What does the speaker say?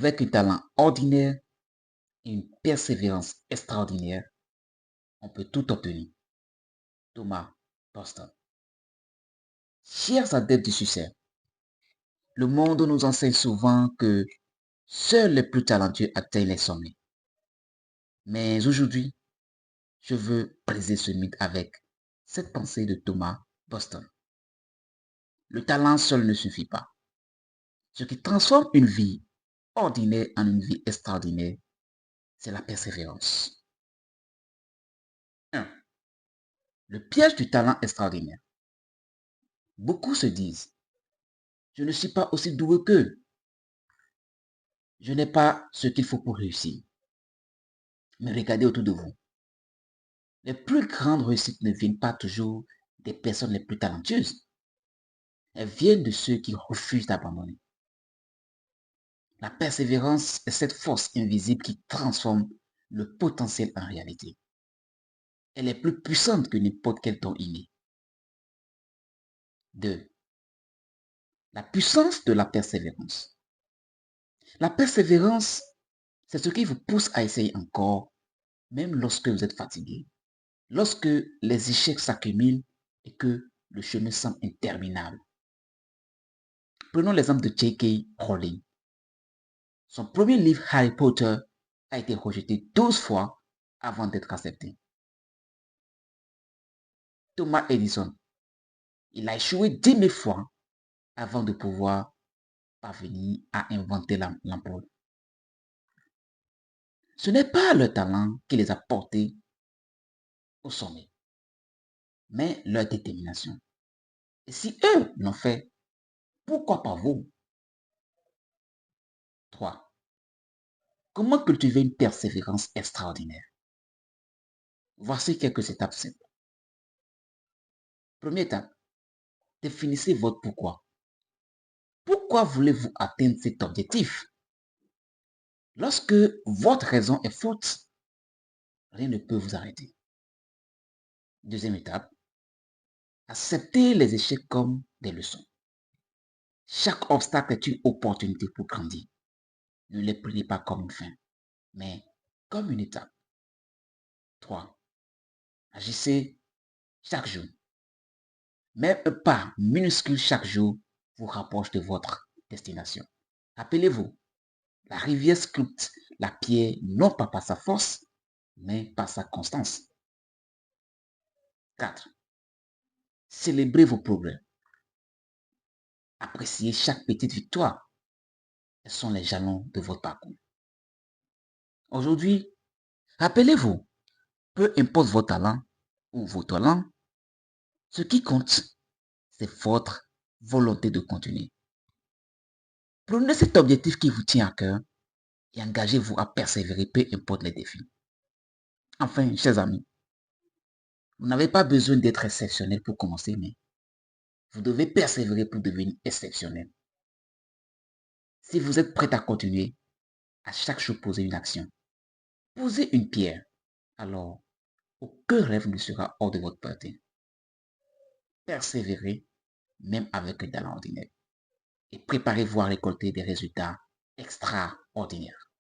Avec un talent ordinaire et une persévérance extraordinaire, on peut tout obtenir. Thomas Boston. Chers adeptes du succès, le monde nous enseigne souvent que seuls les plus talentueux atteignent les sommets. Mais aujourd'hui, je veux briser ce mythe avec cette pensée de Thomas Boston. Le talent seul ne suffit pas. Ce qui transforme une vie ordinaire en une vie extraordinaire, c'est la persévérance. 1. Le piège du talent extraordinaire. Beaucoup se disent, je ne suis pas aussi doué qu'eux. Je n'ai pas ce qu'il faut pour réussir. Mais regardez autour de vous. Les plus grandes réussites ne viennent pas toujours des personnes les plus talentueuses. Elles viennent de ceux qui refusent d'abandonner. La persévérance est cette force invisible qui transforme le potentiel en réalité. Elle est plus puissante que n'importe quel don inné. 2. La puissance de la persévérance. La persévérance, c'est ce qui vous pousse à essayer encore, même lorsque vous êtes fatigué, lorsque les échecs s'accumulent et que le chemin semble interminable. Prenons l'exemple de J.K. Rowling. Son premier livre Harry Potter a été rejeté 12 fois avant d'être accepté. Thomas Edison, il a échoué 10 000 fois avant de pouvoir parvenir à inventer l'ampoule. Ce n'est pas leur talent qui les a portés au sommet, mais leur détermination. Et si eux l'ont fait, pourquoi pas vous? 3. Comment cultiver une persévérance extraordinaire? Voici quelques étapes simples. Première étape, définissez votre pourquoi. Pourquoi voulez-vous atteindre cet objectif? Lorsque votre raison est forte, rien ne peut vous arrêter. Deuxième étape, acceptez les échecs comme des leçons. Chaque obstacle est une opportunité pour grandir. Ne les prenez pas comme une fin, mais comme une étape. 3. Agissez chaque jour. Même un pas minuscule chaque jour vous rapproche de votre destination. Rappelez-vous, la rivière sculpte la pierre non pas par sa force, mais par sa constance. 4. Célébrez vos progrès. Appréciez chaque petite victoire. Elles sont les jalons de votre parcours. Aujourd'hui, rappelez-vous, peu importe vos talents ou vos talents, ce qui compte, c'est votre volonté de continuer. Prenez cet objectif qui vous tient à cœur et engagez-vous à persévérer, peu importe les défis. Enfin, chers amis, vous n'avez pas besoin d'être exceptionnel pour commencer, mais vous devez persévérer pour devenir exceptionnel. Si vous êtes prêt à continuer, à chaque jour poser une action, poser une pierre, alors aucun rêve ne sera hors de votre portée. Persévérez, même avec un talent ordinaire, et préparez-vous à récolter des résultats extraordinaires.